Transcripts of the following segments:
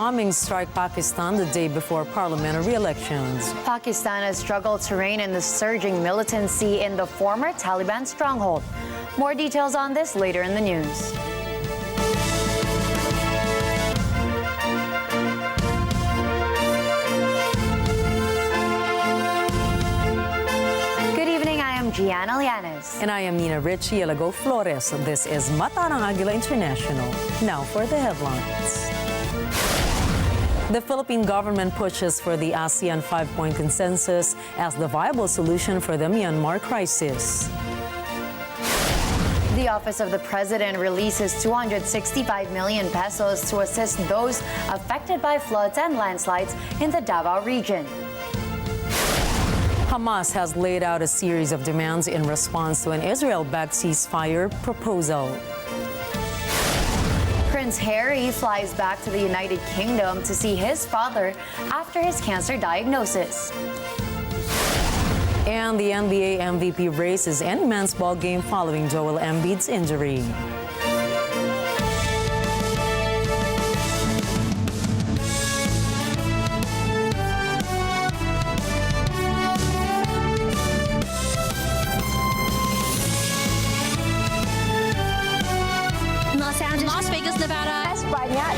bombings strike Pakistan the day before parliamentary elections. Pakistan has struggled to rein in the surging militancy in the former Taliban stronghold. More details on this later in the news. Gina. And I am Nina Richie Elago Flores. This is Mata ng Agila International. Now for the headlines. The Philippine government pushes for the ASEAN 5-point consensus as the viable solution for the Myanmar crisis. The Office of the President releases 265 million pesos to assist those affected by floods and landslides in the Dava region. Hamas has laid out a series of demands in response to an Israel-backed ceasefire proposal. Prince Harry flies back to the United Kingdom to see his father after his cancer diagnosis. And the NBA MVP race is in men's ball game following Joel Embiid's injury. Las Vegas, Nevada.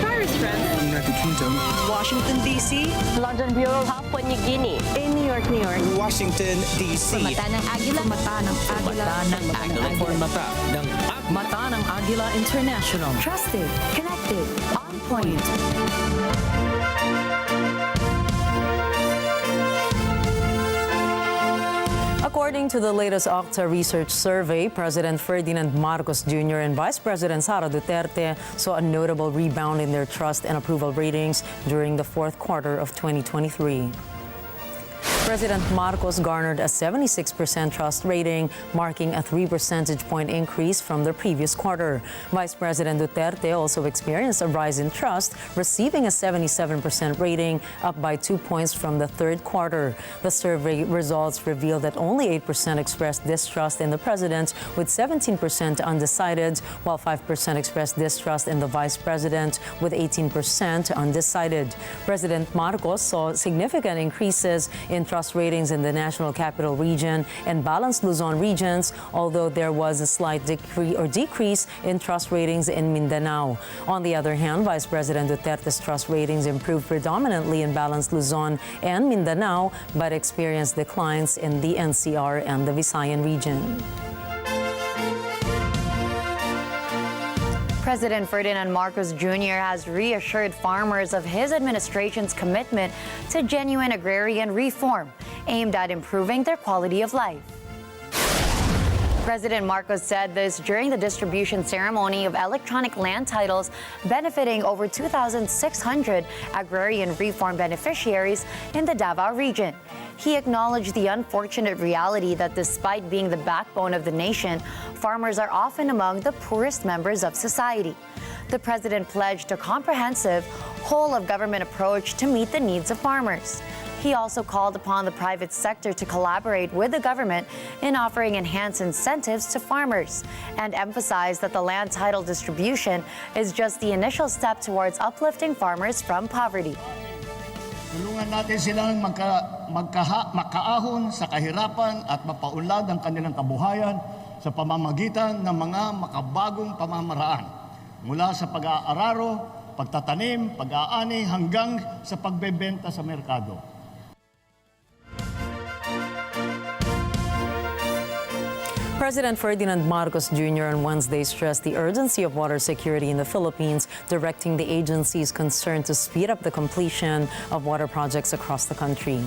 Paris, France. United Kingdom. Washington, D.C. London Bureau, Papua New Guinea. In New York, New York. Washington, D.C. Mata ng Agila. Mata ng Agila. Mata ng Agila International. Trusted, connected, on point. According to the latest Octa research survey, President Ferdinand Marcos Jr. and Vice President Sara Duterte saw a notable rebound in their trust and approval ratings during the fourth quarter of 2023. President Marcos garnered a 76% trust rating, marking a 3 percentage point increase from the previous quarter. Vice President Duterte also experienced a rise in trust, receiving a 77% rating, up by 2 points from the third quarter. The survey results revealed that only 8% expressed distrust in the president, with 17% undecided, while 5% expressed distrust in the vice president, with 18% undecided. President Marcos saw significant increases in trust ratings in the National Capital Region and balanced Luzon regions, although there was a slight decrease in trust ratings in Mindanao. On the other hand, Vice President Duterte's trust ratings improved predominantly in balanced Luzon and Mindanao, but experienced declines in the NCR and the Visayan region. President Ferdinand Marcos Jr. has reassured farmers of his administration's commitment to genuine agrarian reform aimed at improving their quality of life. President Marcos said this during the distribution ceremony of electronic land titles benefiting over 2,600 agrarian reform beneficiaries in the Dava region. He acknowledged the unfortunate reality that despite being the backbone of the nation, farmers are often among the poorest members of society. The president pledged a comprehensive, whole-of-government approach to meet the needs of farmers. He also called upon the private sector to collaborate with the government in offering enhanced incentives to farmers and emphasized that the land title distribution is just the initial step towards uplifting farmers from poverty. Tulungan natin silang makaahon sa kahirapan at mapaunlad ang kanilang kabuhayan sa pamamagitan ng mga makabagong pamamaraan. Mula sa pag-aararo, pagtatanim, pag-aani hanggang sa pagbebenta sa merkado. President Ferdinand Marcos Jr. on Wednesday stressed the urgency of water security in the Philippines, directing the agencies concerned to speed up the completion of water projects across the country.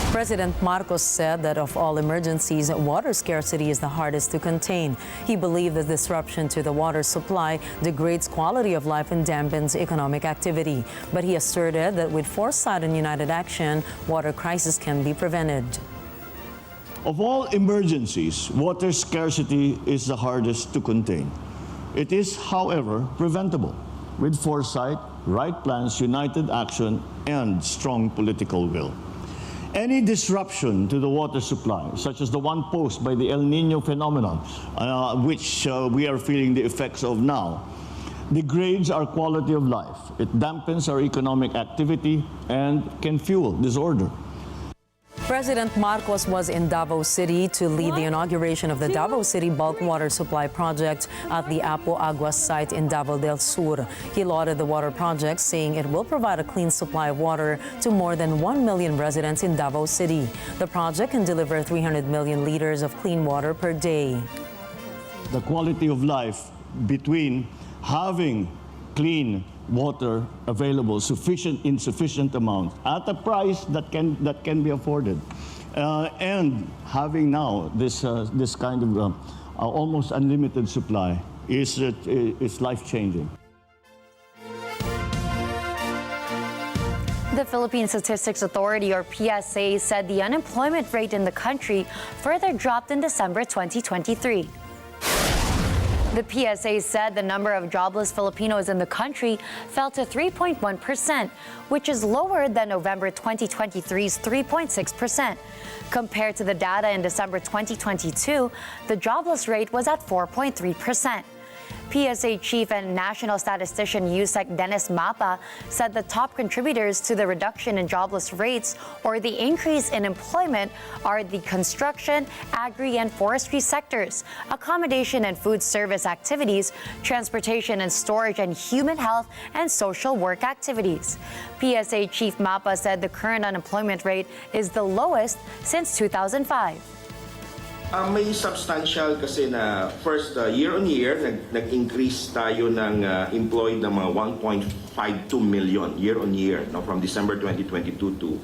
President Marcos said that of all emergencies, water scarcity is the hardest to contain. He believed the disruption to the water supply degrades quality of life and dampens economic activity. But he asserted that with foresight and united action, water crisis can be prevented. Of all emergencies, water scarcity is the hardest to contain. It is, however, preventable with foresight, right plans, united action, and strong political will. Any disruption to the water supply, such as the one posed by the El Nino phenomenon, which we are feeling the effects of now, degrades our quality of life. It dampens our economic activity and can fuel disorder. President Marcos was in Davao City to lead the inauguration of the Davao City Bulk Water Supply Project at the Apo Aguas site in Davao del Sur. He lauded the water project, saying it will provide a clean supply of water to more than 1 million residents in Davao City. The project can deliver 300 million liters of clean water per day. The quality of life between having clean water available in sufficient amount at a price that can be afforded, and having now this kind of almost unlimited supply is life-changing. The Philippine Statistics Authority, or PSA, said the unemployment rate in the country further dropped in December 2023. The PSA said the number of jobless Filipinos in the country fell to 3.1%, which is lower than November 2023's 3.6%. Compared to the data in December 2022, the jobless rate was at 4.3%. PSA chief and national statistician Yusek Dennis Mapa said the top contributors to the reduction in jobless rates or the increase in employment are the construction, agri and forestry sectors, accommodation and food service activities, transportation and storage, and human health and social work activities. PSA chief Mapa said the current unemployment rate is the lowest since 2005. May substantial kasi na first year on year nag-increase tayo ng employed na mga 1.52 million year on year, no, from December 2022 to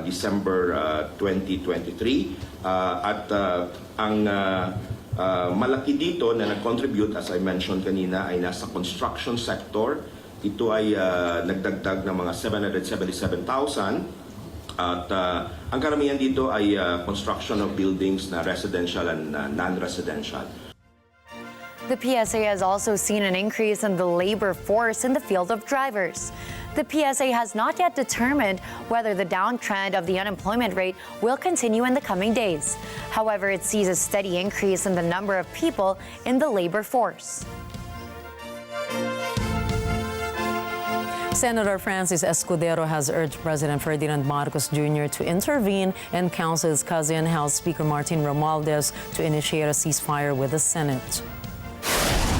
December 2023 at ang malaki dito na nag-contribute, as I mentioned kanina, ay nasa construction sector. Ito ay nagdagdag ng mga 777,000. At ang karamihan dito ay construction of buildings na residential and non-residential. The PSA has also seen an increase in the labor force in the field of drivers. The PSA has not yet determined whether the downtrend of the unemployment rate will continue in the coming days. However, it sees a steady increase in the number of people in the labor force. Senator Francis Escudero has urged President Ferdinand Marcos Jr. to intervene and counsel his cousin, House Speaker Martin Romualdez, to initiate a ceasefire with the Senate.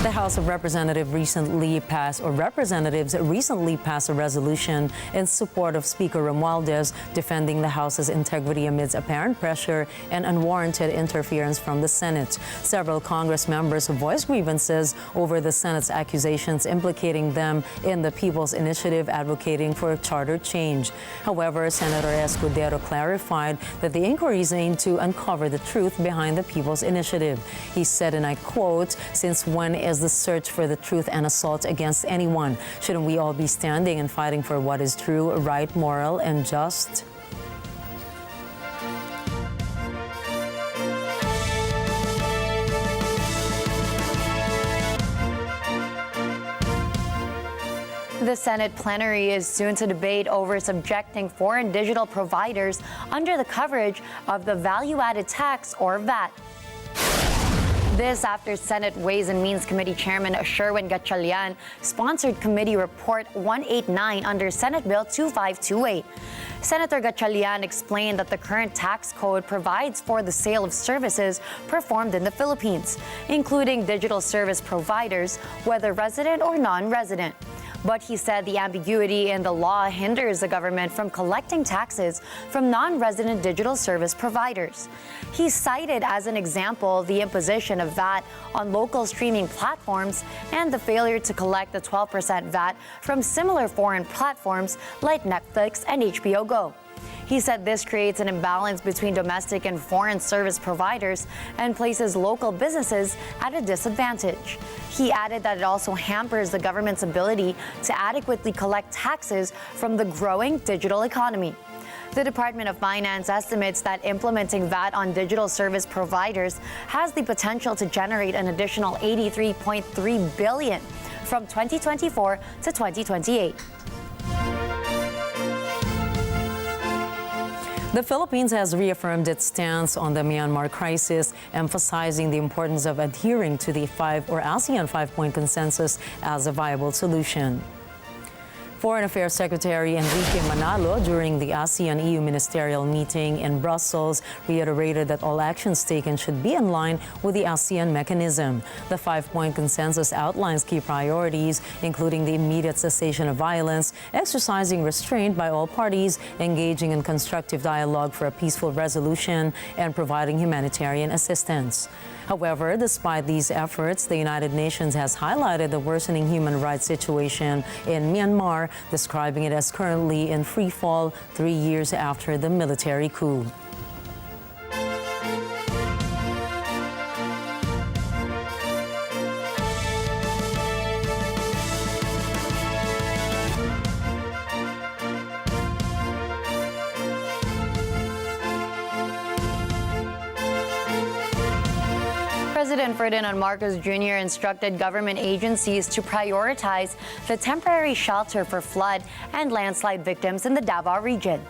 The House of Representatives recently passed a resolution in support of Speaker Romualdez, defending the House's integrity amidst apparent pressure and unwarranted interference from the Senate. Several Congress members voiced grievances over the Senate's accusations implicating them in the People's Initiative advocating for charter change. However, Senator Escudero clarified that the inquiries aim to uncover the truth behind the People's Initiative. He said, and I quote, "Since when is the search for the truth an assault against anyone? Shouldn't we all be standing and fighting for what is true, right, moral, and just?" The Senate plenary is soon to debate over subjecting foreign digital providers under the coverage of the value-added tax, or VAT. This after Senate Ways and Means Committee Chairman Sherwin Gatchalian sponsored Committee Report 189 under Senate Bill 2528. Senator Gatchalian explained that the current tax code provides for the sale of services performed in the Philippines, including digital service providers, whether resident or non-resident. But he said the ambiguity in the law hinders the government from collecting taxes from non-resident digital service providers. He cited as an example the imposition of VAT on local streaming platforms and the failure to collect the 12% VAT from similar foreign platforms like Netflix and HBO Go. He said this creates an imbalance between domestic and foreign service providers and places local businesses at a disadvantage. He added that it also hampers the government's ability to adequately collect taxes from the growing digital economy. The Department of Finance estimates that implementing VAT on digital service providers has the potential to generate an additional $83.3 billion from 2024 to 2028. The Philippines has reaffirmed its stance on the Myanmar crisis, emphasizing the importance of adhering to the ASEAN five-point consensus as a viable solution. Foreign Affairs Secretary Enrique Manalo, during the ASEAN-EU ministerial meeting in Brussels, reiterated that all actions taken should be in line with the ASEAN mechanism. The five-point consensus outlines key priorities, including the immediate cessation of violence, exercising restraint by all parties, engaging in constructive dialogue for a peaceful resolution, and providing humanitarian assistance. However, despite these efforts, the United Nations has highlighted the worsening human rights situation in Myanmar, describing it as currently in free fall 3 years after the military coup. President Ferdinand Marcos Jr. instructed government agencies to prioritize the temporary shelter for flood and landslide victims in the Dava region.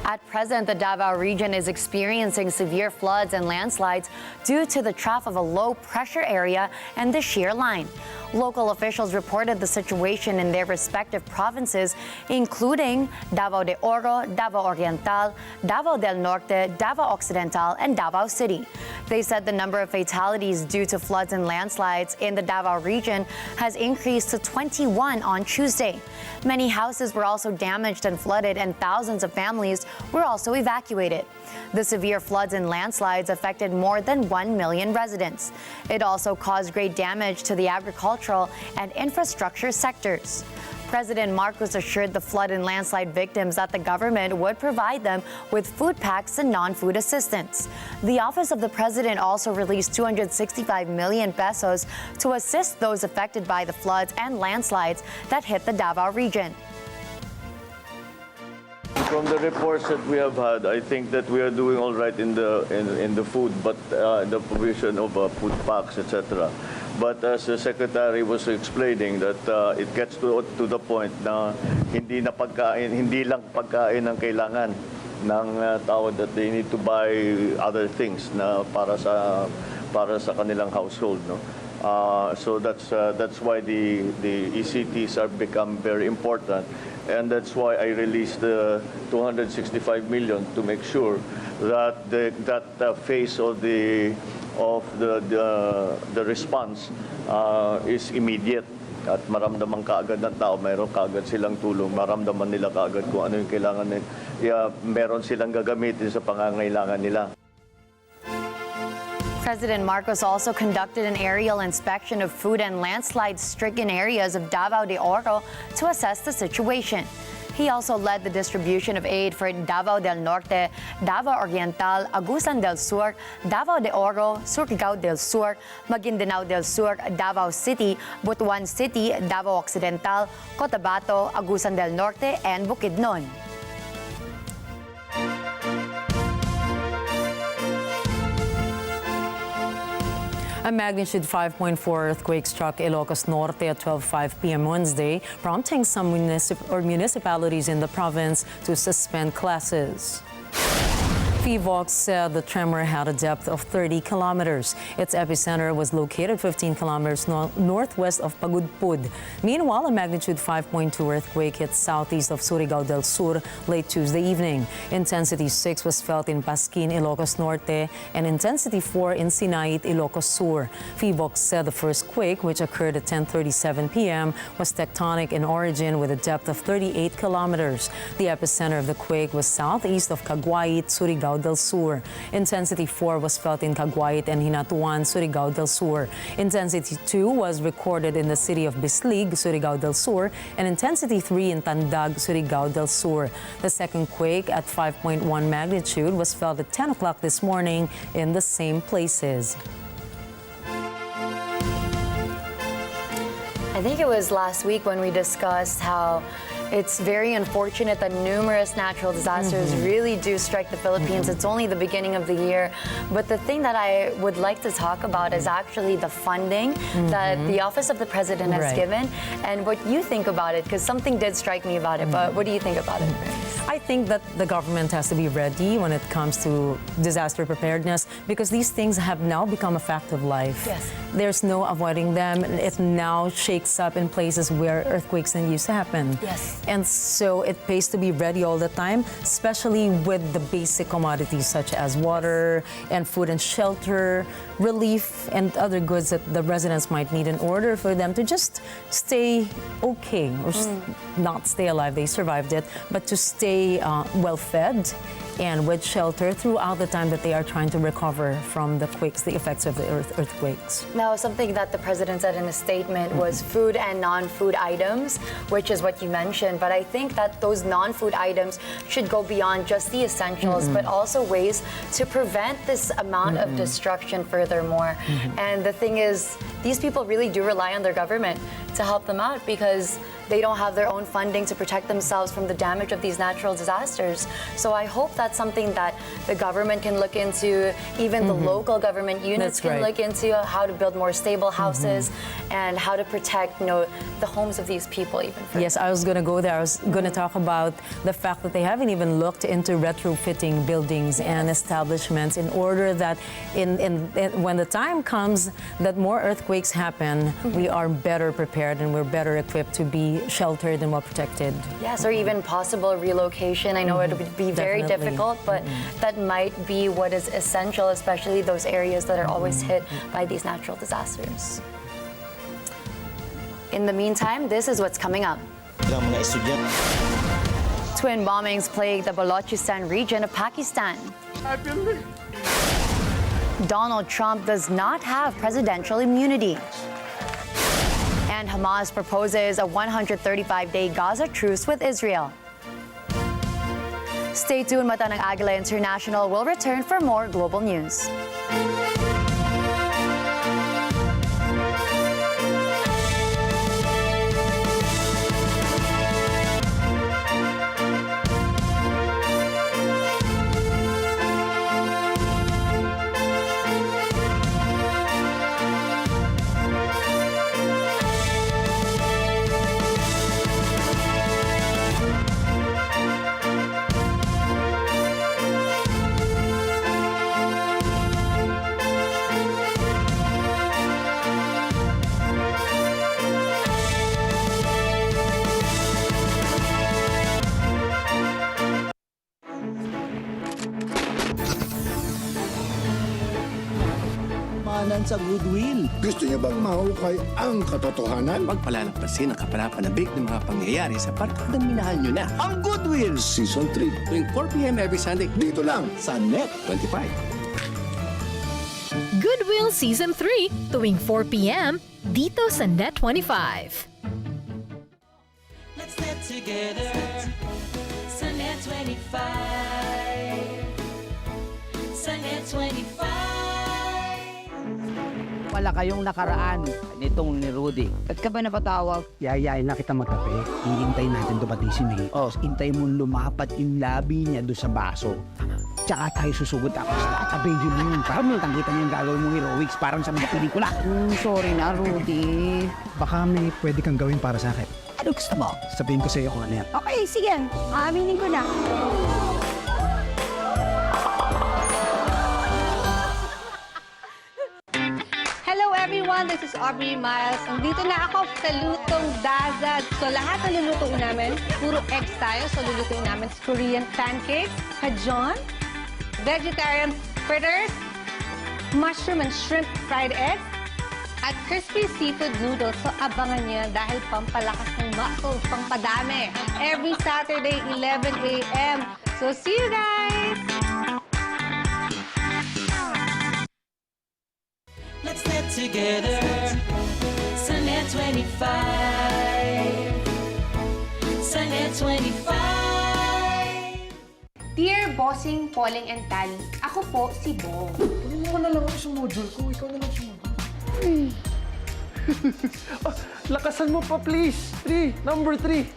At present, the Dava region is experiencing severe floods and landslides due to the trough of a low-pressure area and the shear line. Local officials reported the situation in their respective provinces, including Davao de Oro, Davao Oriental, Davao del Norte, Davao Occidental, and Davao City. They said the number of fatalities due to floods and landslides in the Davao region has increased to 21 on Tuesday. Many houses were also damaged and flooded, and thousands of families were also evacuated. The severe floods and landslides affected more than 1 million residents. It also caused great damage to the agricultural and infrastructure sectors. President Marcos assured the flood and landslide victims that the government would provide them with food packs and non-food assistance. The Office of the President also released 265 million pesos to assist those affected by the floods and landslides that hit the Davao region. From the reports that we have had, I think that we are doing all right in the food, but the provision of food packs, etc. But as the Secretary was explaining, that it gets to the point na hindi lang pagkain ang kailangan ng tao, that they need to buy other things na para sa kanilang household, no? So that's why the ECTs are become very important. And that's why I released the 265 million to make sure that that phase of the response is immediate, at maramdaman kaagad ng tao, mayroon kaagad silang tulong, maramdaman nila kaagad kung ano yung kailangan nila, meron silang gagamitin sa pangangailangan nila. President Marcos also conducted an aerial inspection of food and landslide-stricken areas of Davao de Oro to assess the situation. He also led the distribution of aid for Davao del Norte, Davao Oriental, Agusan del Sur, Davao de Oro, Surigao del Sur, Maguindanao del Sur, Davao City, Butuan City, Davao Occidental, Cotabato, Agusan del Norte, and Bukidnon. A magnitude 5.4 earthquake struck Ilocos Norte at 12:05 p.m. Wednesday, prompting some municipalities in the province to suspend classes. PHIVOLCS said the tremor had a depth of 30 kilometers. Its epicenter was located 15 kilometers northwest of Pagudpud. Meanwhile, a magnitude 5.2 earthquake hit southeast of Surigao del Sur late Tuesday evening. Intensity 6 was felt in Pasquin, Ilocos Norte, and intensity 4 in Sinait, Ilocos Sur. PHIVOLCS said the first quake, which occurred at 10:37 p.m., was tectonic in origin with a depth of 38 kilometers. The epicenter of the quake was southeast of Caguait, Surigao del Sur. Intensity 4 was felt in Caguait and Hinatuan, Surigao del Sur. Intensity 2 was recorded in the city of Bislig, Surigao del Sur, and intensity 3 in Tandag, Surigao del Sur. The second quake at 5.1 magnitude was felt at 10 o'clock this morning in the same places. I think it was last week when we discussed how it's very unfortunate that numerous natural disasters really do strike the Philippines. It's only the beginning of the year. But the thing that I would like to talk about is actually the funding that the Office of the President has Right. given and what you think about it, because something did strike me about it. But what do you think about it? I think that the government has to be ready when it comes to disaster preparedness because these things have now become a fact of life. Yes. There's no avoiding them. It now shakes up in places where earthquakes didn't used to happen. Yes. And so it pays to be ready all the time, especially with the basic commodities such as water and food and shelter, relief, and other goods that the residents might need in order for them to just stay okay or not stay alive. They survived it, but to stay well fed and with shelter throughout the time that they are trying to recover from the quakes, the effects of the earthquakes. Now, something that the president said in a statement was food and non-food items, which is what you mentioned. But I think that those non-food items should go beyond just the essentials, but also ways to prevent this amount of destruction furthermore. And the thing is, these people really do rely on their government to help them out because they don't have their own funding to protect themselves from the damage of these natural disasters. So I hope that's something that the government can look into, even the local government units That's can right. look into how to build more stable houses and how to protect, the homes of these people even further. Yes, I was going to go there. I was going to talk about the fact that they haven't even looked into retrofitting buildings and establishments in order that when the time comes that more earthquakes happen, we are better prepared and we're better equipped to be sheltered and well protected. Yes, or even possible relocation. I know it would be very Definitely. difficult, but that might be what is essential, especially those areas that are always hit by these natural disasters. In the meantime, this is what's coming up. Twin bombings plague the Balochistan region of Pakistan. Donald Trump does not have presidential immunity. And Hamas proposes a 135-day Gaza truce with Israel. Stay tuned, Mata ng Agila International will return for more global news. Sa goodwill. Gusto niyo bang mahukay ang katotohanan? Huwag palalampasin ang kapanapanabik ng mga pangyayari sa partidang minahal nyo na. Ang Goodwill! Season 3. Tuwing 4 p.m. every Sunday. Dito lang. Sa Net 25. Goodwill Season 3, tuwing 4 p.m. dito sa Net 25. Let's get together sa Net 25. Sa Net 25. Wala kayong nakaraan nitong ni Rudy. Ba't ka ba napatawag? Yayain na kita magkape. Hihintayin natin dumating si May. Tapos hintayin mo lumapat yung labi niya doon sa baso. Tsaka tayo susugod tapos tatabihin mo yun. Para mo nakita niyo yung gagawin mong heroics parang sa mga pelikula. Sorry na, Rudy. Baka may pwede kang gawin para sa akin. Ano gusto mo? Sabihin ko sa iyo kung ano yan. Okay, sige. Aaminin ko na. Hello everyone, this is Aubrey Miles. Nandito na ako sa Lutong Daza. So lahat ng lulutuin namin, puro eggs tayo. So lulutuin namin Korean pancakes, hajon, vegetarian fritters, mushroom and shrimp fried eggs, at crispy seafood noodles. So abangan niyo dahil pampalakas ng muscles, pampadami. Every Saturday, 11 a.m. So see you guys! Let's get together sa Net 25. Sa Net 25. Dear Bossing, Pauling, and Tally, ako po si Bong. Ano mo na lang ako sa module ko? Ikaw na lang sa module. Lakasan mo pa, please. 3. Number 3.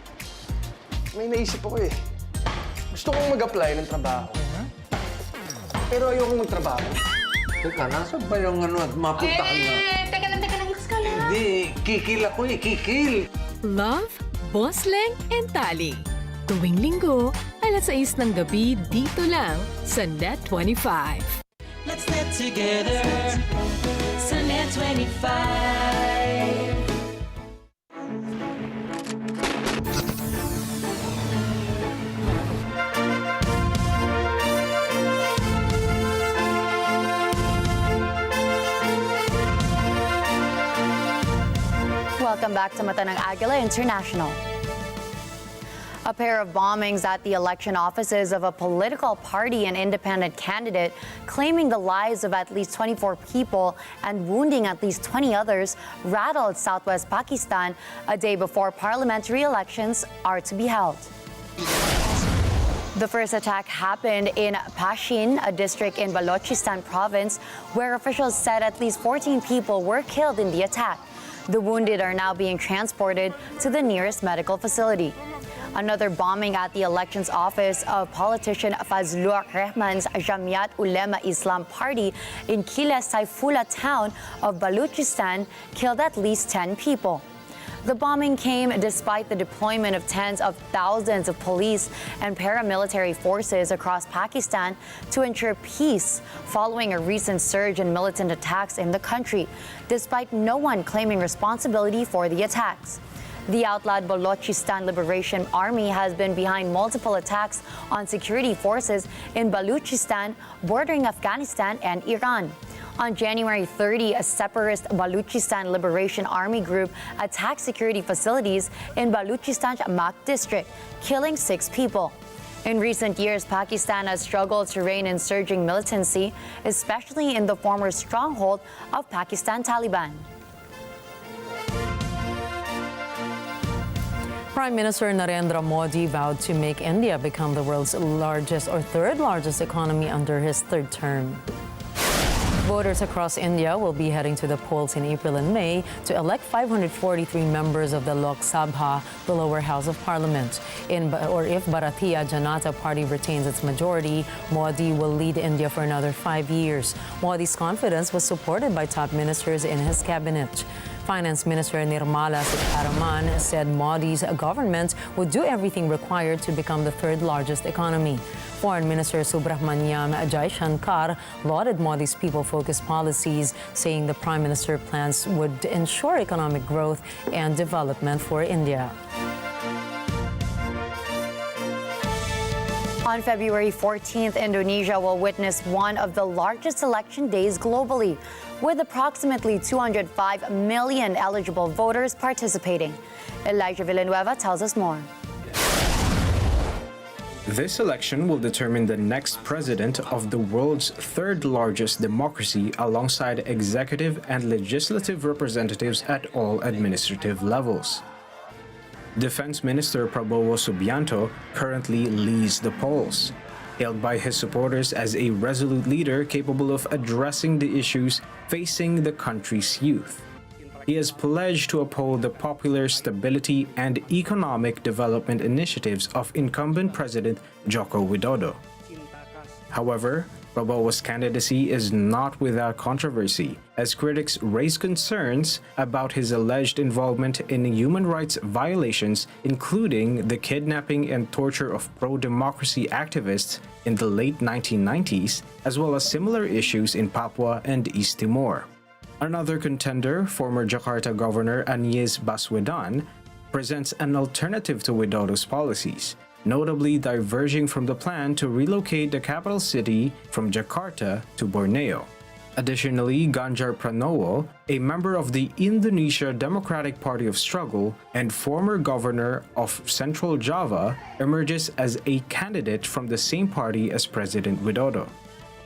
May naisip ako eh. Gusto kong mag-apply ng trabaho. Pero ayokong magtrabaho. Teka, nasa ba yung ano at mapuntahan na? Teka lang, relax ka lang. Hindi, kikil ako eh, kikil. Love, Bosleng, and Tali. Tuwing linggo, alas 6 ng gabi dito lang sa Net 25. Let's net together sa Net 25. Welcome back to Mata ng Agila International. A pair of bombings at the election offices of a political party and independent candidate, claiming the lives of at least 24 people and wounding at least 20 others, rattled southwest Pakistan a day before parliamentary elections are to be held. The first attack happened in Pashin, a district in Balochistan province, where officials said at least 14 people were killed in the attack. The wounded are now being transported to the nearest medical facility. Another bombing at the elections office of politician Fazlur Rahman's Jamiat Ulema Islam Party in Kila Saifullah town of Balochistan killed at least 10 people. The bombing came despite the deployment of tens of thousands of police and paramilitary forces across Pakistan to ensure peace following a recent surge in militant attacks in the country, despite no one claiming responsibility for the attacks. The outlawed Balochistan Liberation Army has been behind multiple attacks on security forces in Balochistan, bordering Afghanistan and Iran. On January 30, a separatist Balochistan Liberation Army group attacked security facilities in Balochistan's Mak district, killing 6 people. In recent years, Pakistan has struggled to rein in surging militancy, especially in the former stronghold of Pakistan Taliban. Prime Minister Narendra Modi vowed to make India become the world's largest or third largest economy under his third term. Voters across India will be heading to the polls in April and May to elect 543 members of the Lok Sabha, the lower house of parliament. If Bharatiya Janata Party retains its majority, Modi will lead India for another 5 years. Modi's confidence was supported by top ministers in his cabinet. Finance Minister Nirmala Sitharaman said Modi's government would do everything required to become the third largest economy. Foreign Minister Subrahmanyam Jaishankar lauded Modi's people-focused policies, saying the Prime Minister plans would ensure economic growth and development for India. On February 14th, Indonesia will witness one of the largest election days globally, with approximately 205 million eligible voters participating. Elijah Villanueva tells us more. This election will determine the next president of the world's third largest democracy alongside executive and legislative representatives at all administrative levels. Defense Minister Prabowo Subianto currently leads the polls, hailed by his supporters as a resolute leader capable of addressing the issues facing the country's youth. He has pledged to uphold the popular stability and economic development initiatives of incumbent President Joko Widodo. However, Prabowo's candidacy is not without controversy, as critics raise concerns about his alleged involvement in human rights violations, including the kidnapping and torture of pro-democracy activists in the late 1990s, as well as similar issues in Papua and East Timor. Another contender, former Jakarta Governor Anies Baswedan, presents an alternative to Widodo's policies, notably diverging from the plan to relocate the capital city from Jakarta to Borneo. Additionally, Ganjar Pranowo, a member of the Indonesia Democratic Party of Struggle and former governor of Central Java, emerges as a candidate from the same party as President Widodo.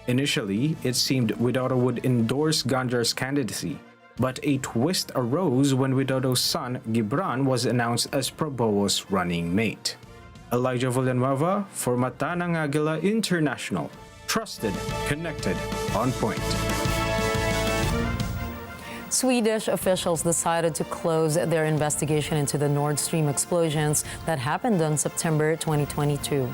Initially, it seemed Widodo would endorse Ganjar's candidacy, but a twist arose when Widodo's son, Gibran, was announced as Prabowo's running mate. Elijah Villanueva for Mata ng Agila International. Trusted, connected, on point. Swedish officials decided to close their investigation into the Nord Stream explosions that happened on September 2022.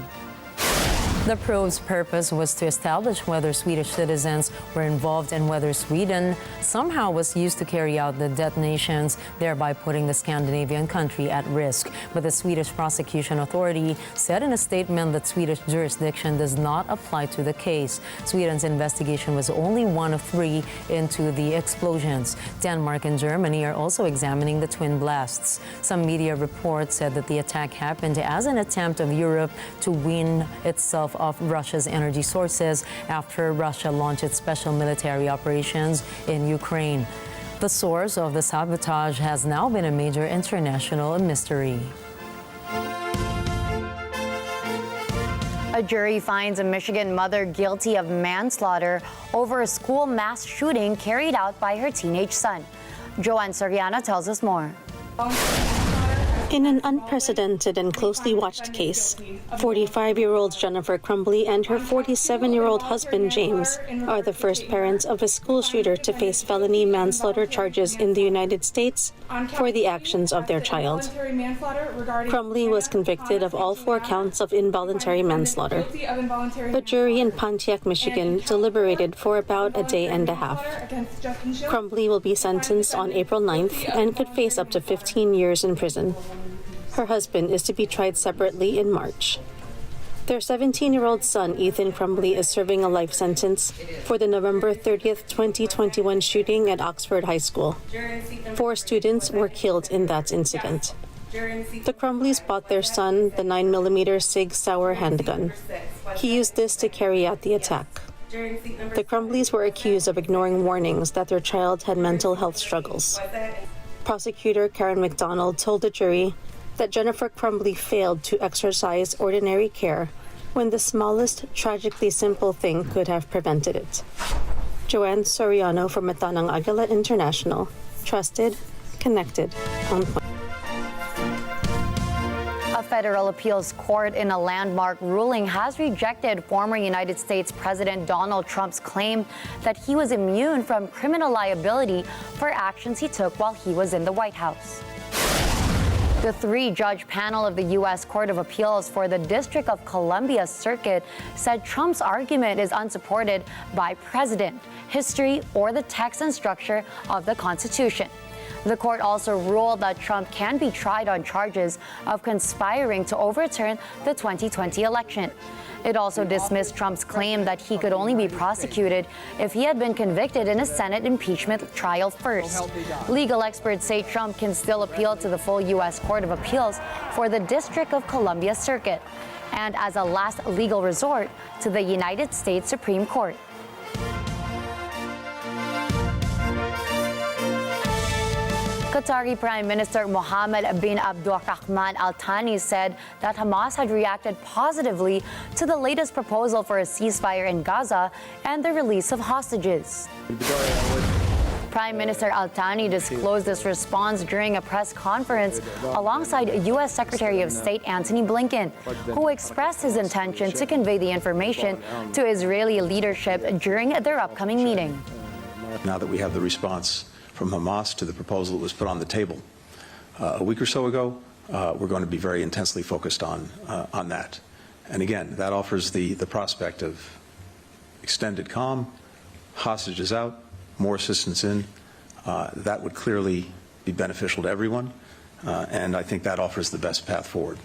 The probe's purpose was to establish whether Swedish citizens were involved and whether Sweden somehow was used to carry out the detonations, thereby putting the Scandinavian country at risk. But the Swedish prosecution authority said in a statement that Swedish jurisdiction does not apply to the case. Sweden's investigation was only one of 3 into the explosions. Denmark and Germany are also examining the twin blasts. Some media reports said that the attack happened as an attempt of Europe to wean itself off Russia's energy sources after Russia launched its special military operations in Ukraine. The source of the sabotage has now been a major international mystery. A jury finds a Michigan mother guilty of manslaughter over a school mass shooting carried out by her teenage son. Joanne Soriano tells us more. In an unprecedented and closely watched case, 45-year-old Jennifer Crumbley and her 47-year-old husband, James, are the first parents of a school shooter to face felony manslaughter charges in the United States for the actions of their child. Crumbley was convicted of all 4 counts of involuntary manslaughter. A jury in Pontiac, Michigan, deliberated for about a day and a half. Crumbley will be sentenced on April 9th and could face up to 15 years in prison. Her husband is to be tried separately in March. Their 17-year-old son, Ethan Crumbley, is serving a life sentence for the November 30th, 2021 shooting at Oxford High School. 4 students were killed in that incident. The Crumbleys bought their son the 9mm Sig Sauer handgun. He used this to carry out the attack. The Crumbleys were accused of ignoring warnings that their child had mental health struggles. Prosecutor Karen McDonald told the jury that Jennifer Crumbley failed to exercise ordinary care when the smallest, tragically simple thing could have prevented it. Joanne Soriano for Matanang Agila International. Trusted, connected, on point. A federal appeals court in a landmark ruling has rejected former United States President Donald Trump's claim that he was immune from criminal liability for actions he took while he was in the White House. The 3-judge panel of the U.S. Court of Appeals for the District of Columbia Circuit said Trump's argument is unsupported by precedent, history, or the text and structure of the Constitution. The court also ruled that Trump can be tried on charges of conspiring to overturn the 2020 election. It also dismissed Trump's claim that he could only be prosecuted if he had been convicted in a Senate impeachment trial first. Legal experts say Trump can still appeal to the full U.S. Court of Appeals for the District of Columbia Circuit, and as a last legal resort, to the United States Supreme Court. Qatari Prime Minister Mohammed bin Abdulrahman Al Thani said that Hamas had reacted positively to the latest proposal for a ceasefire in Gaza and the release of hostages. Prime Minister Al Thani disclosed this response during a press conference alongside U.S. Secretary of State Antony Blinken, who expressed his intention to convey the information to Israeli leadership during their upcoming meeting. Now that we have the response from Hamas to the proposal that was put on the table a week or so ago, we're going to be very intensely focused on that. And again, that offers the prospect of extended calm, hostages out, more assistance in. That would clearly be beneficial to everyone, and I think that offers the best path forward.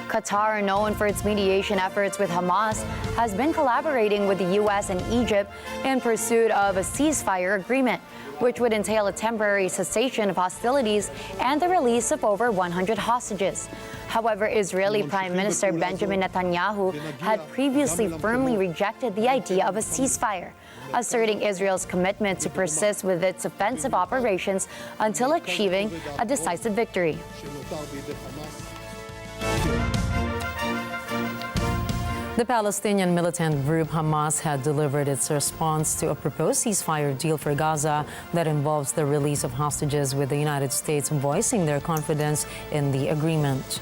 Qatar, known for its mediation efforts with Hamas, has been collaborating with the U.S. and Egypt in pursuit of a ceasefire agreement, which would entail a temporary cessation of hostilities and the release of over 100 hostages. However, Israeli Prime Minister Benjamin Netanyahu had previously firmly rejected the idea of a ceasefire, asserting Israel's commitment to persist with its offensive operations until achieving a decisive victory. The Palestinian militant group Hamas had delivered its response to a proposed ceasefire deal for Gaza that involves the release of hostages, with the United States voicing their confidence in the agreement.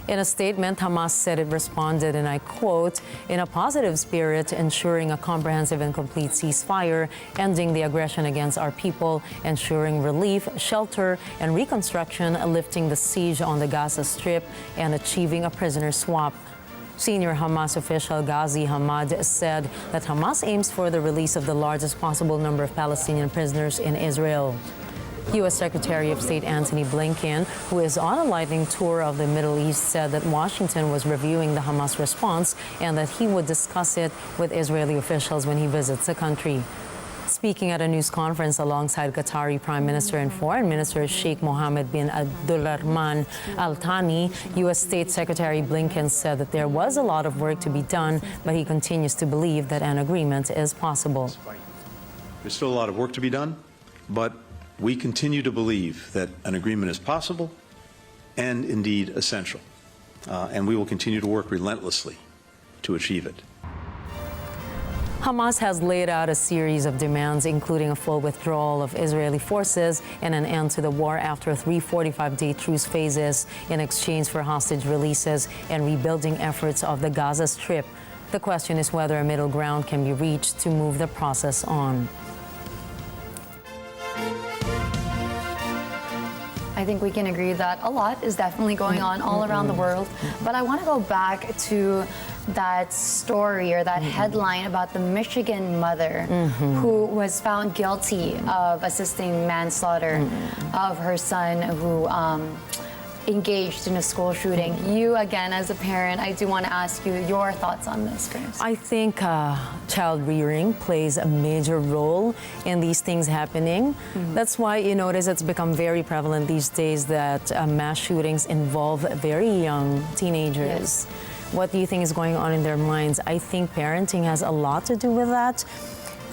In a statement, Hamas said it responded, and I quote, in a positive spirit, ensuring a comprehensive and complete ceasefire, ending the aggression against our people, ensuring relief, shelter, and reconstruction, lifting the siege on the Gaza Strip, and achieving a prisoner swap. Senior Hamas official Ghazi Hamad said that Hamas aims for the release of the largest possible number of Palestinian prisoners in Israel. U.S. Secretary of State Antony Blinken, who is on a lightning tour of the Middle East, said that Washington was reviewing the Hamas response and that he would discuss it with Israeli officials when he visits the country. Speaking at a news conference alongside Qatari Prime Minister and Foreign Minister Sheikh Mohammed bin Abdulrahman Al Thani, U.S. State Secretary Blinken said that there was a lot of work to be done, but he continues to believe that an agreement is possible. There's still a lot of work to be done, but we continue to believe that an agreement is possible and indeed essential, and we will continue to work relentlessly to achieve it. Hamas has laid out a series of demands, including a full withdrawal of Israeli forces and an end to the war after 3 45-day truce phases in exchange for hostage releases and rebuilding efforts of the Gaza Strip. The question is whether a middle ground can be reached to move the process on. I think we can agree that a lot is definitely going on all around the world. But I want to go back to that story or that headline about the Michigan mother who was found guilty of assisting manslaughter of her son who engaged in a school shooting. You, again, as a parent, I do want to ask you your thoughts on this, Grace. I think child rearing plays a major role in these things happening. That's why you notice it's become very prevalent these days that mass shootings involve very young teenagers. Yes. What do you think is going on in their minds? I think parenting has a lot to do with that.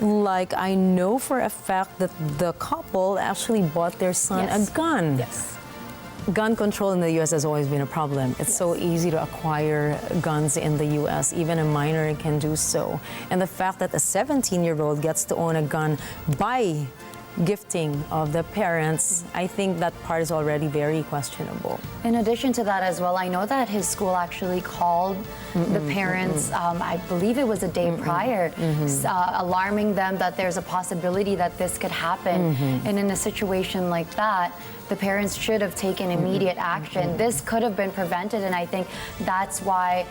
Like, I know for a fact that the couple actually bought their son a gun. Yes. Gun control in the U.S. has always been a problem. It's so easy to acquire guns in the U.S. Even a minor can do so. And the fact that a 17-year-old gets to own a gun by gifting of the parents, I think that part is already very questionable. In addition to that as well, I know that his school actually called the parents, I believe it was a day prior, alarming them that there's a possibility that this could happen. And in a situation like that, the parents should have taken immediate action. This could have been prevented, and I think that's why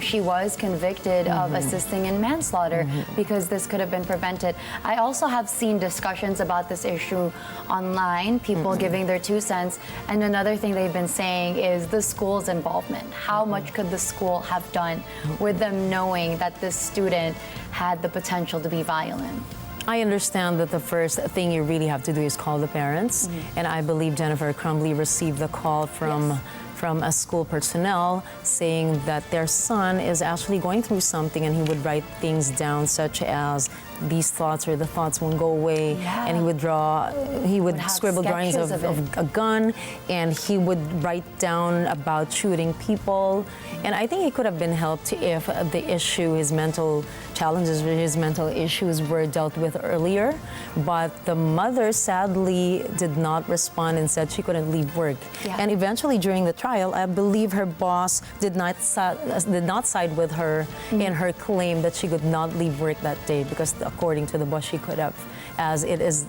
she was convicted of assisting in manslaughter, because this could have been prevented. I also have seen discussions about this issue online, people giving their 2 cents, and another thing they've been saying is the school's involvement. How much could the school have done with them knowing that this student had the potential to be violent? I understand that the first thing you really have to do is call the parents, and I believe Jennifer Crumbley received the call from a school personnel saying that their son is actually going through something, and he would write things down such as these thoughts or the thoughts won't go away, and he would scribble drawings of a gun, and he would write down about shooting people. And I think he could have been helped if the issue, his mental challenges, his mental issues were dealt with earlier. But the mother sadly did not respond and said she couldn't leave work. And eventually during the trial, I believe her boss did not side with her in her claim that she could not leave work that day, because according to the boss, she could have, as it is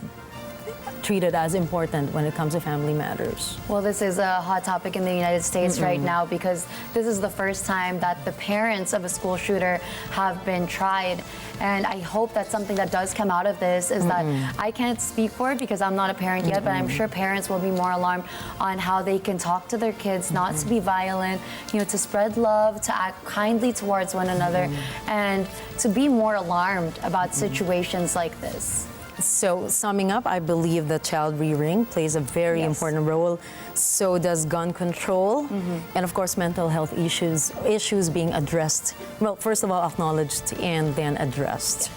treated as important when it comes to family matters. Well, this is a hot topic in the United States right now, because this is the first time that the parents of a school shooter have been tried. And I hope that something that does come out of this is that I can't speak for it because I'm not a parent yet, but I'm sure parents will be more alarmed on how they can talk to their kids, not to be violent, to spread love, to act kindly towards one another, and to be more alarmed about situations like this. So, summing up, I believe that child rearing plays a very important role. So does gun control, and of course, mental health issues being addressed. Well, first of all, acknowledged and then addressed.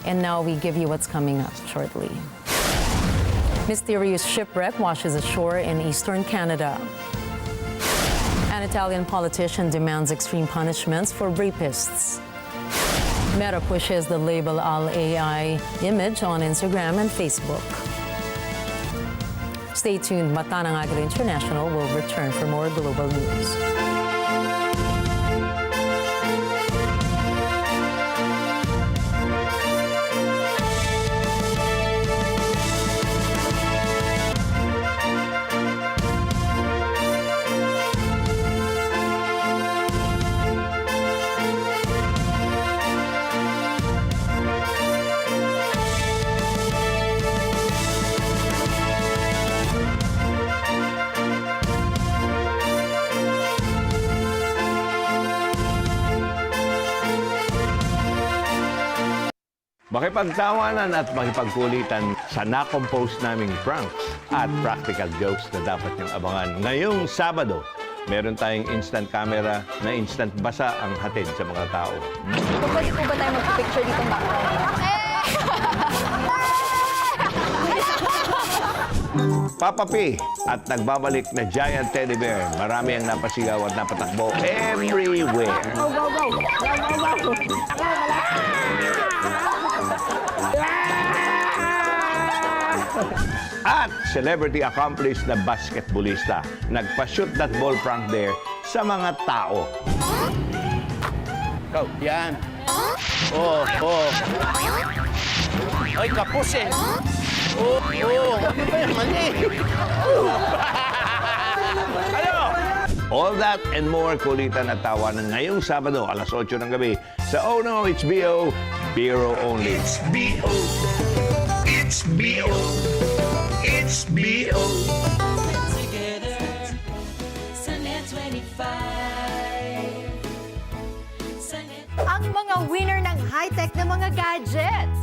And now we give you what's coming up shortly. Mysterious shipwreck washes ashore in eastern Canada. An Italian politician demands extreme punishments for rapists. Meta pushes the label All AI image on Instagram and Facebook. Stay tuned. Mata ng Agila International will return for more global news. Makipagtawanan at makipagkulitan sa na-compose naming pranks at practical jokes na dapat niyong abangan. Ngayong Sabado, meron tayong instant camera na instant basa ang hatid sa mga tao. Pwede po ba tayo mag-picture dito background? Papa P at nagbabalik na giant teddy bear. Marami ang napasigaw at napatakbo everywhere. Go, go, go! Go, go, go! At celebrity accomplished na basketballista. Nagpa-shoot that ball prank there sa mga tao. Go, yan. Oh, oh. Ay, kapos eh. Oh, oh. Mali. Ano? All that and more kulitan at tawanan ngayong Sabado, alas 8 ng gabi sa Oh No, It's BO, Biro Only. It's BO. It's BO. It's BO. Together, Sunday 25. Ang mga winner ng high-tech na mga gadgets,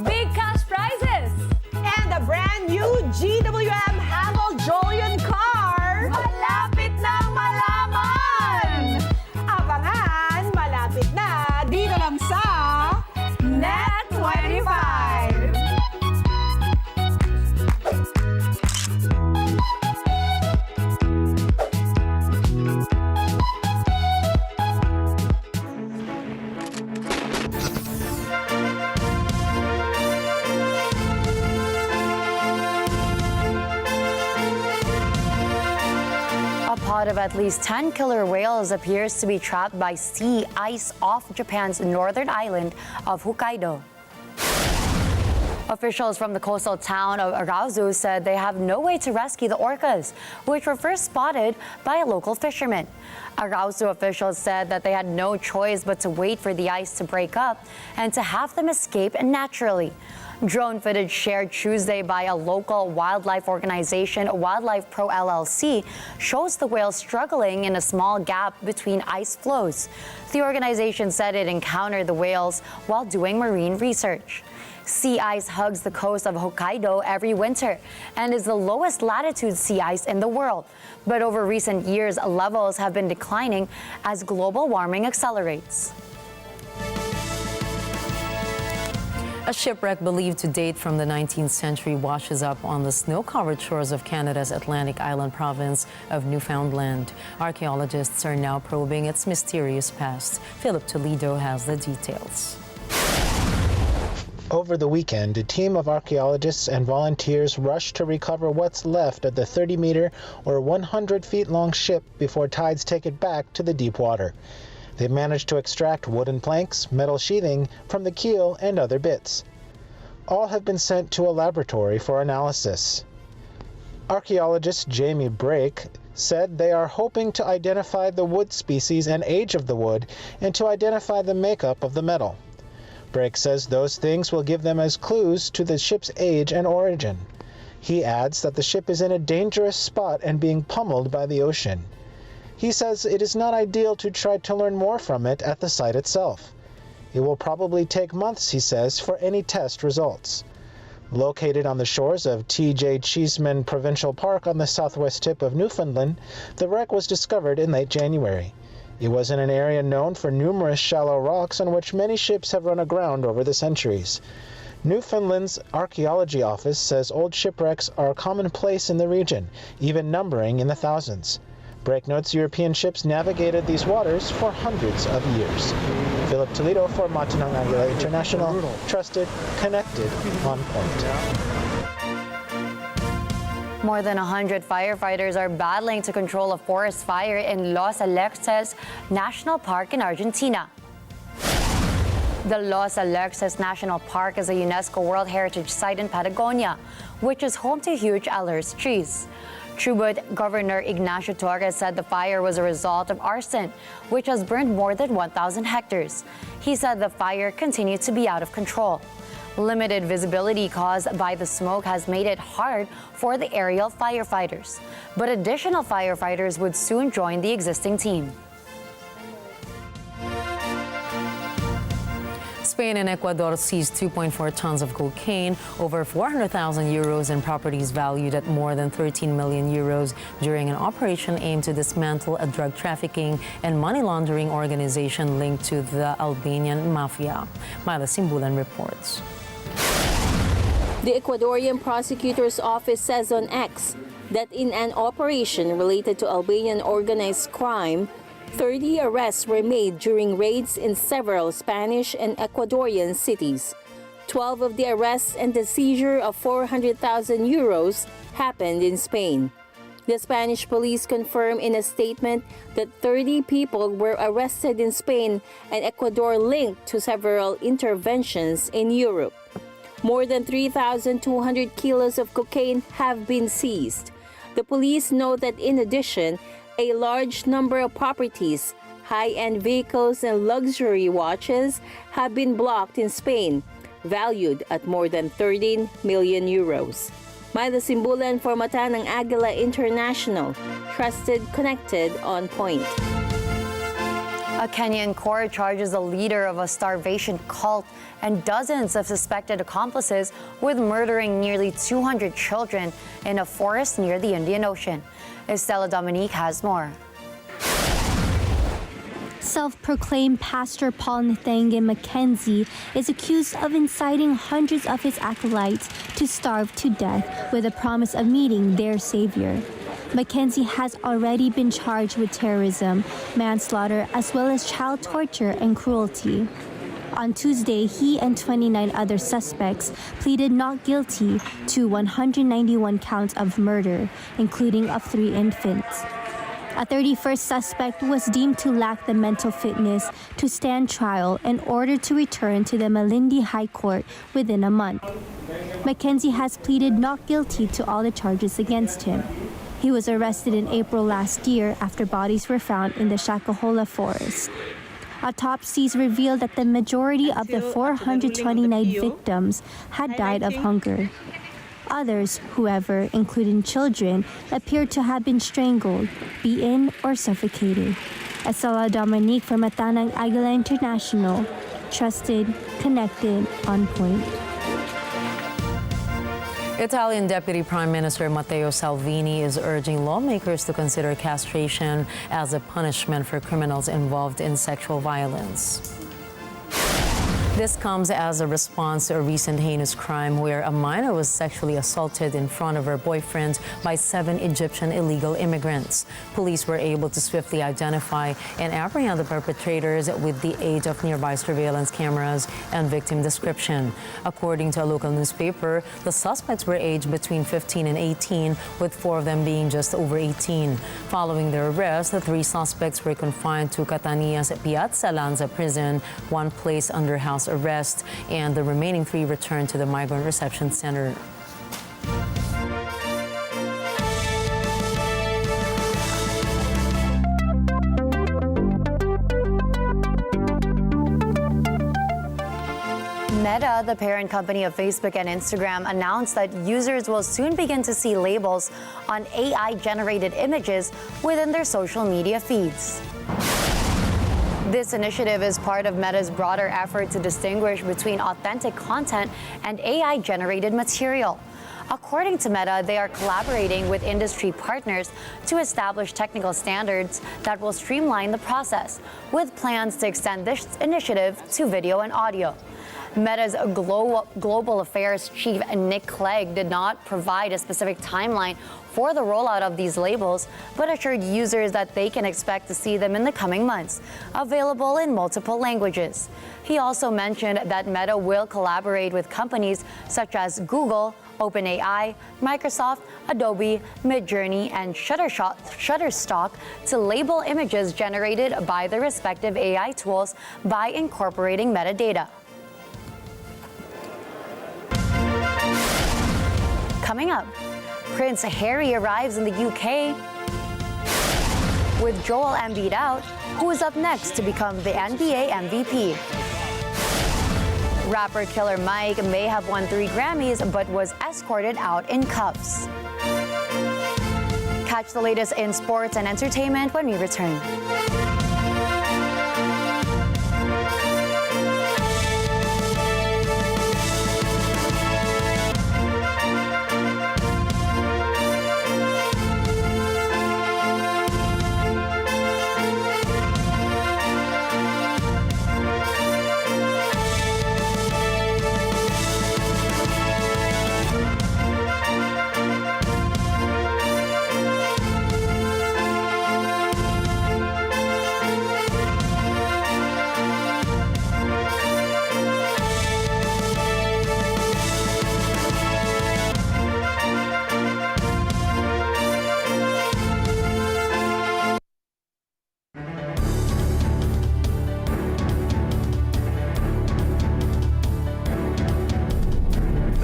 big cash prizes, and the brand new GWM Handle Jolion car, malapit nang malaman! Abangan, malapit na, dito lang sa Net 25! A pod of at least 10 killer whales appears to be trapped by sea ice off Japan's northern island of Hokkaido. Officials from the coastal town of Arousou said they have no way to rescue the orcas, which were first spotted by a local fisherman. Arousou officials said that they had no choice but to wait for the ice to break up and to have them escape naturally. Drone footage shared Tuesday by a local wildlife organization, Wildlife Pro LLC, shows the whales struggling in a small gap between ice floes. The organization said it encountered the whales while doing marine research. Sea ice hugs the coast of Hokkaido every winter and is the lowest latitude sea ice in the world. But over recent years, levels have been declining as global warming accelerates. A shipwreck believed to date from the 19th century washes up on the snow-covered shores of Canada's Atlantic Island province of Newfoundland. Archeologists are now probing its mysterious past. Philip Toledo has the details. Over the weekend, a team of archaeologists and volunteers rushed to recover what's left of the 30-meter or 100-feet-long ship before tides take it back to the deep water. They managed to extract wooden planks, metal sheathing from the keel, and other bits. All have been sent to a laboratory for analysis. Archaeologist Jamie Brake said they are hoping to identify the wood species and age of the wood and to identify the makeup of the metal. Brake says those things will give them as clues to the ship's age and origin. He adds that the ship is in a dangerous spot and being pummeled by the ocean. He says it is not ideal to try to learn more from it at the site itself. It will probably take months, he says, for any test results. Located on the shores of T.J. Cheeseman Provincial Park on the southwest tip of Newfoundland, the wreck was discovered in late January. It was in an area known for numerous shallow rocks on which many ships have run aground over the centuries. Newfoundland's Archaeology Office says old shipwrecks are commonplace in the region, even numbering in the thousands. Brake notes European ships navigated these waters for hundreds of years. Philip Toledo for Matanang Agila International, trusted, connected, on point. More than 100 firefighters are battling to control a forest fire in Los Alexes National Park in Argentina. The Los Alexes National Park is a UNESCO World Heritage Site in Patagonia, which is home to huge Alerce trees. Chubut Governor Ignacio Torres said the fire was a result of arson, which has burned more than 1,000 hectares. He said the fire continued to be out of control. Limited visibility caused by the smoke has made it hard for the aerial firefighters, but additional firefighters would soon join the existing team. Spain and Ecuador seized 2.4 tons of cocaine, over 400,000 euros, and properties valued at more than 13 million euros during an operation aimed to dismantle a drug trafficking and money laundering organization linked to the Albanian mafia. Myla Simbulan reports. The Ecuadorian prosecutor's office says on X that in an operation related to Albanian organized crime, 30 arrests were made during raids in several Spanish and Ecuadorian cities. 12 of the arrests and the seizure of 400,000 euros happened in Spain. The Spanish police confirmed in a statement that 30 people were arrested in Spain and Ecuador linked to several interventions in Europe. More than 3,200 kilos of cocaine have been seized. The police note that in addition, a large number of properties, high-end vehicles and luxury watches have been blocked in Spain, valued at more than 13 million euros. Myla Simbulan for Mata ng Agila International, trusted, connected, on point. A Kenyan court charges the leader of a starvation cult and dozens of suspected accomplices with murdering nearly 200 children in a forest near the Indian Ocean. Estela Dominique has more. Self-proclaimed Pastor Paul Nathaniel Mackenzie is accused of inciting hundreds of his acolytes to starve to death with the promise of meeting their Savior. Mackenzie has already been charged with terrorism, manslaughter, as well as child torture and cruelty. On Tuesday, he and 29 other suspects pleaded not guilty to 191 counts of murder, including of 3 infants. A 31st suspect was deemed to lack the mental fitness to stand trial and ordered to return to the Malindi High Court within a month. Mackenzie has pleaded not guilty to all the charges against him. He was arrested in April last year after bodies were found in the Shakahola forest. Autopsies revealed that the majority of the 429 victims had died of hunger. Others, however, including children, appeared to have been strangled, beaten, or suffocated. Estela Dominique for Mata ng Agila International, trusted, connected, on point. Italian Deputy Prime Minister Matteo Salvini is urging lawmakers to consider castration as a punishment for criminals involved in sexual violence. This comes as a response to a recent heinous crime where a minor was sexually assaulted in front of her boyfriend by 7 Egyptian illegal immigrants. Police were able to swiftly identify and apprehend the perpetrators with the aid of nearby surveillance cameras and victim description. According to a local newspaper, the suspects were aged between 15 and 18, with 4 of them being just over 18. Following their arrest, the 3 suspects were confined to Catania's Piazza Lanza prison, 1 placed under house arrest, and the remaining 3 returned to the Migrant Reception Center. Meta, the parent company of Facebook and Instagram, announced that users will soon begin to see labels on AI-generated images within their social media feeds. This initiative is part of Meta's broader effort to distinguish between authentic content and AI-generated material. According to Meta, they are collaborating with industry partners to establish technical standards that will streamline the process, with plans to extend this initiative to video and audio. Meta's global affairs chief, Nick Clegg, did not provide a specific timeline for the rollout of these labels, but assured users that they can expect to see them in the coming months, available in multiple languages. He also mentioned that Meta will collaborate with companies such as Google, OpenAI, Microsoft, Adobe, Midjourney, and Shutterstock to label images generated by the respective AI tools by incorporating metadata. Coming up, Prince Harry arrives in the UK. With Joel Embiid out, who is up next to become the NBA MVP? Rapper Killer Mike may have won 3 Grammys but was escorted out in cuffs. Catch the latest in sports and entertainment when we return.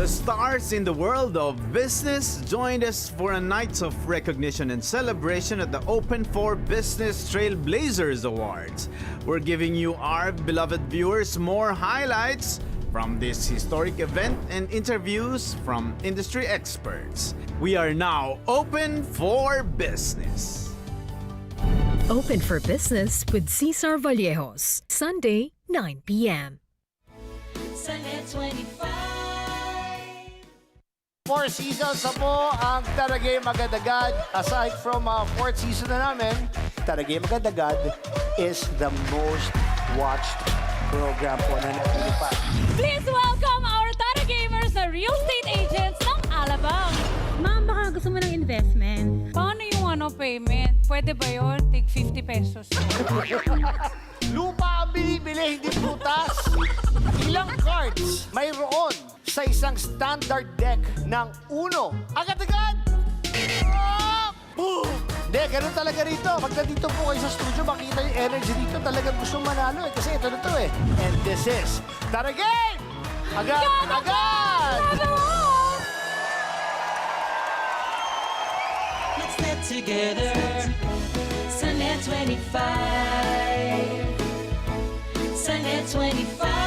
Stars in the world of business joined us for a night of recognition and celebration at the Open for Business Trailblazers Awards. We're giving you, our beloved viewers, more highlights from this historic event and interviews from industry experts. We are now open for business. Open for Business with Cesar Vallejos, Sunday, 9 p.m. Sunday 25. 4 seasons na po ang Taragay Magandagad. Aside from 4th season na namin, Taragay Magandagad is the most watched program po na napilipan. Please welcome our Taragamers na real estate agents ng Alabang. Ma'am, baka gusto mo ng investment. Paano yung payment? Pwede ba yun? Take 50 pesos. Lupa ang binibili, hindi putas. Ilang cards mayroon sa isang standard deck ng uno? Agad-agad! Boom! Hindi, ganun talaga rito. Pag nandito po kayo sa studio, makita yung energy dito. Talagang gustong manalo eh. Kasi ito na to eh. And this is Taragay! Agad-agad! Let's get together. Sunday 25. Sunday 25.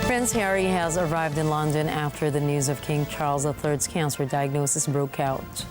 Prince Harry has arrived in London after the news of King Charles III's cancer diagnosis broke out.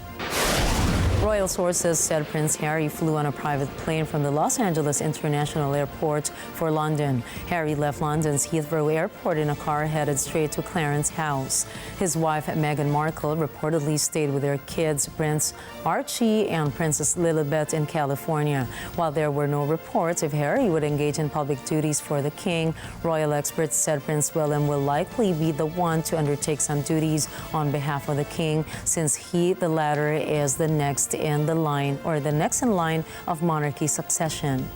Royal sources said Prince Harry flew on a private plane from the Los Angeles International Airport for London. Harry left London's Heathrow Airport in a car headed straight to Clarence House. His wife, Meghan Markle, reportedly stayed with their kids, Prince Archie and Princess Lilibet, in California. While there were no reports if Harry would engage in public duties for the king, royal experts said Prince William will likely be the one to undertake some duties on behalf of the king, since he, the latter, is the next in line of monarchy succession.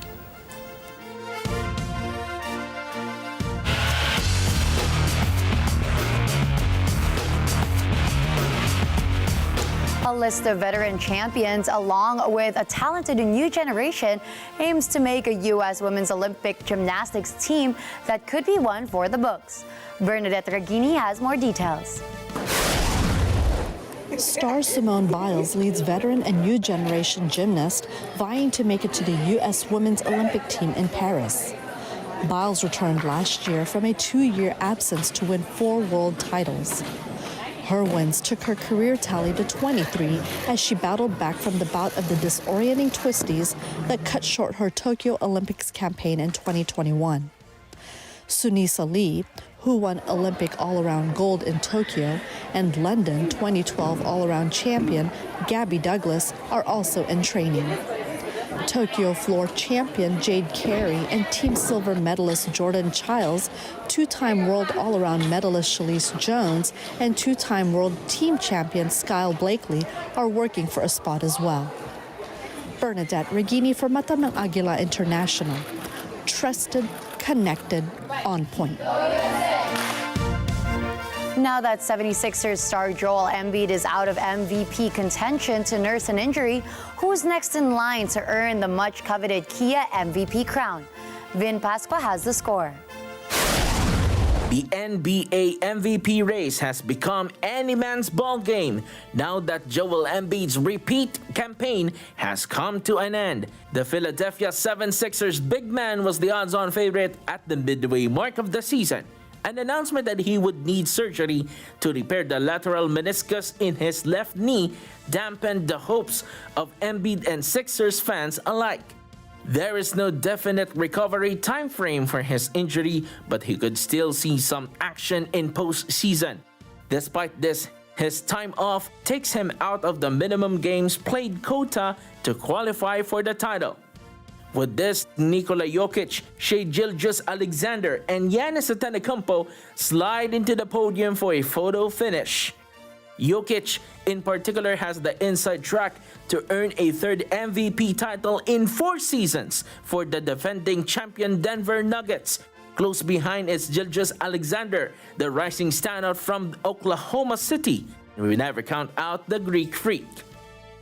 A list of veteran champions, along with a talented new generation, aims to make a U.S. Women's Olympic gymnastics team that could be one for the books. Bernadette Regini has more details. Star Simone Biles leads veteran and new generation gymnasts vying to make it to the U.S. Women's Olympic team in Paris. Biles returned last year from a 2-year absence to win 4 world titles. Her wins took her career tally to 23 as she battled back from the bout of the disorienting twisties that cut short her Tokyo Olympics campaign in 2021. Sunisa Lee, who won Olympic all-around gold in Tokyo, and London 2012 all-around champion Gabby Douglas are also in training. Tokyo floor champion Jade Carey and team silver medalist Jordan Childs, two-time world all-around medalist Shalise Jones, and two-time world team champion Skyle Blakely are working for a spot as well. Bernadette Regini for Mata ng Agila International. Trusted, connected, on point. Now that 76ers star Joel Embiid is out of MVP contention to nurse an injury, who's next in line to earn the much-coveted Kia MVP crown? Vin Pasqua has the score. The NBA MVP race has become any man's ballgame now that Joel Embiid's repeat campaign has come to an end. The Philadelphia 76ers big man was the odds-on favorite at the midway mark of the season. An announcement that he would need surgery to repair the lateral meniscus in his left knee dampened the hopes of Embiid and Sixers fans alike. There is no definite recovery time frame for his injury, but he could still see some action in postseason. Despite this, his time off takes him out of the minimum games played quota to qualify for the title. With this, Nikola Jokic, Shai Gilgeous-Alexander, and Giannis Antetokounmpo slide into the podium for a photo finish. Jokic, in particular, has the inside track to earn a third MVP title in 4 seasons for the defending champion Denver Nuggets. Close behind is Gilgeous-Alexander, the rising standout from Oklahoma City. We never count out the Greek freak.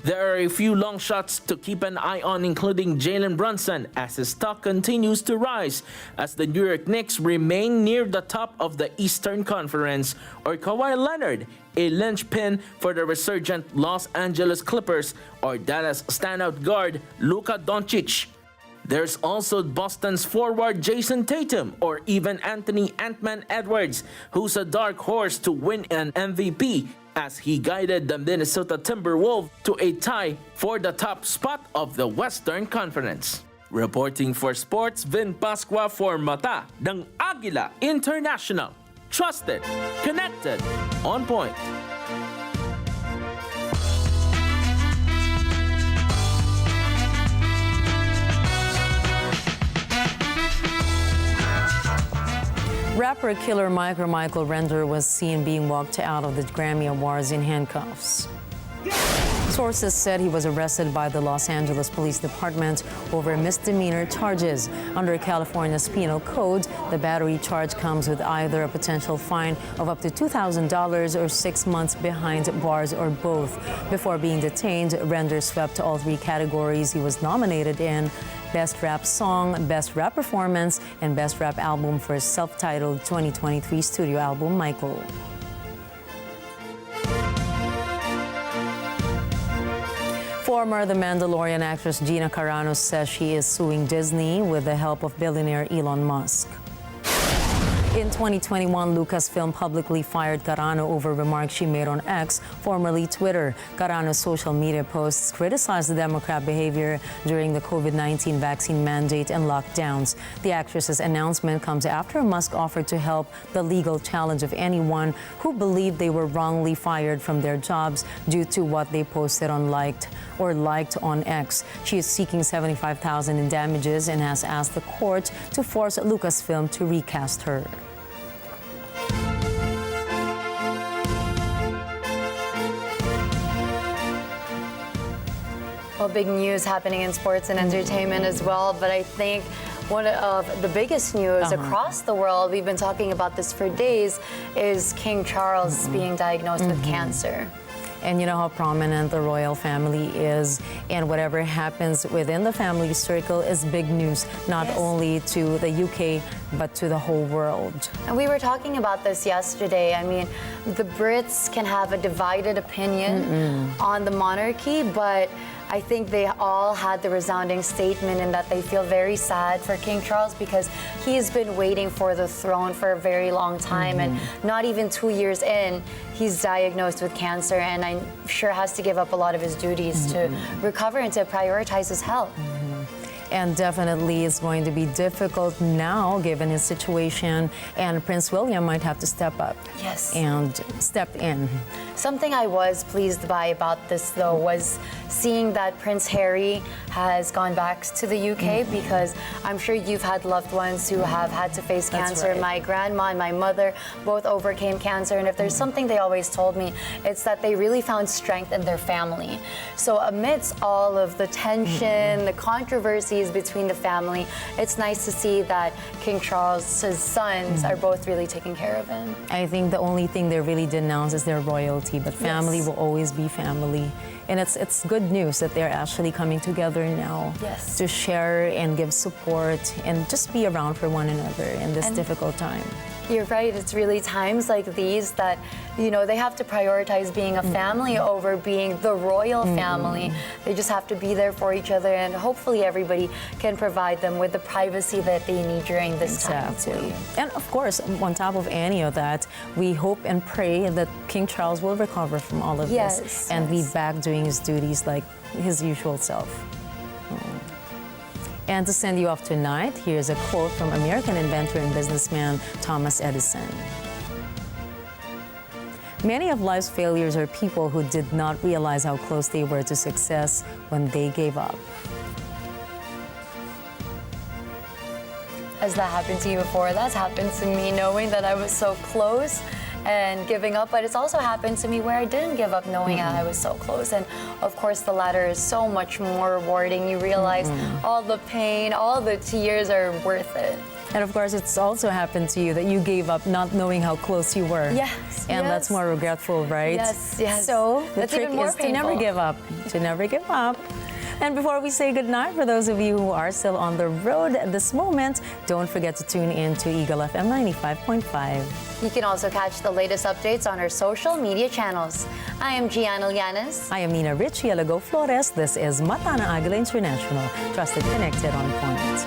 There are a few long shots to keep an eye on, including Jalen Brunson, as his stock continues to rise as the New York Knicks remain near the top of the Eastern Conference, or Kawhi Leonard, a linchpin for the resurgent Los Angeles Clippers, or Dallas standout guard Luka Doncic. There's also Boston's forward Jason Tatum, or even Anthony Ant-Man Edwards, who's a dark horse to win an MVP, as he guided the Minnesota Timberwolves to a tie for the top spot of the Western Conference. Reporting for Sports, Vin Pasqua for Mata ng Agila International. Trusted, connected, on point. Rapper Killer Michael Render was seen being walked out of the Grammy Awards in handcuffs. Sources said he was arrested by the Los Angeles Police Department over misdemeanor charges. Under California's penal code, the battery charge comes with either a potential fine of up to $2,000 or 6 months behind bars or both. Before being detained, Render swept all 3 categories he was nominated in: Best Rap Song, Best Rap Performance, and Best Rap Album for his self-titled 2023 studio album, Michael. Former The Mandalorian actress Gina Karano says she is suing Disney with the help of billionaire Elon Musk. In 2021, Lucasfilm publicly fired Karano over remarks she made on X, formerly Twitter. Karano's social media posts criticized the Democrat behavior during the COVID-19 vaccine mandate and lockdowns. The actress's announcement comes after Musk offered to help the legal challenge of anyone who believed they were wrongly fired from their jobs due to what they posted on liked on X. She is seeking $75,000 in damages and has asked the court to force Lucasfilm to recast her. Well, big news happening in sports and entertainment as well, but I think one of the biggest news across the world, we've been talking about this for days, is King Charles being diagnosed with cancer. And you know how prominent the royal family is, and whatever happens within the family circle is big news, not only to the UK, but to the whole world. And we were talking about this yesterday. I mean, the Brits can have a divided opinion on the monarchy, but I think they all had the resounding statement in that they feel very sad for King Charles because he's been waiting for the throne for a very long time, and not even 2 years in, he's diagnosed with cancer, and I'm sure has to give up a lot of his duties to recover and to prioritize his health. And definitely it's going to be difficult now given his situation, and Prince William might have to step up. Yes. And step in. Something I was pleased by about this, though, was seeing that Prince Harry has gone back to the UK, because I'm sure you've had loved ones who have had to face cancer. right. My grandma and my mother both overcame cancer, and if there's something they always told me, it's that they really found strength in their family. So amidst all of the tension, the controversies between the family, it's nice to see that King Charles' sons are both really taking care of him. I think the only thing they really denounce is their royalty, but family will always be family. And it's good news that they're actually coming together now to share and give support and just be around for one another in this difficult time. You're right. It's really times like these that, you know, they have to prioritize being a family over being the royal family. They just have to be there for each other, and hopefully everybody can provide them with the privacy that they need during this time too. And of course, on top of any of that, we hope and pray that King Charles will recover from all of this and be back doing his duties like his usual self. And to send you off tonight, here's a quote from American inventor and businessman Thomas Edison. Many of life's failures are people who did not realize how close they were to success when they gave up. Has that happened to you before? That's happened to me, knowing that I was so close and giving up, but it's also happened to me where I didn't give up knowing I was so close. And of course the latter is so much more rewarding. You realize all the pain, all the tears are worth it. And of course, it's also happened to you that you gave up not knowing how close you were. Yes. And that's more regretful, right? Yes, yes. So the That's trick even more is to never painful. give up. To never give up. And before we say goodnight, for those of you who are still on the road at this moment, don't forget to tune in to Eagle FM 95.5. You can also catch the latest updates on our social media channels. I am Gina Llanes. I am Nina Richie Alago Flores. This is Mata ng Agila International. Trusted, connected, on point.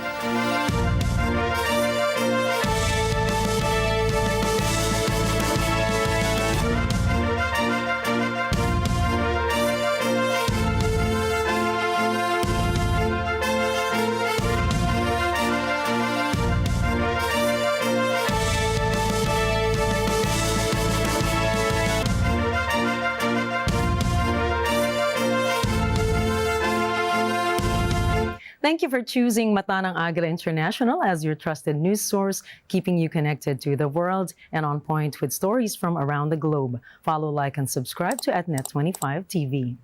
Thank you for choosing Mata ng Agila International as your trusted news source, keeping you connected to the world and on point with stories from around the globe. Follow, like, and subscribe to @Net25 TV.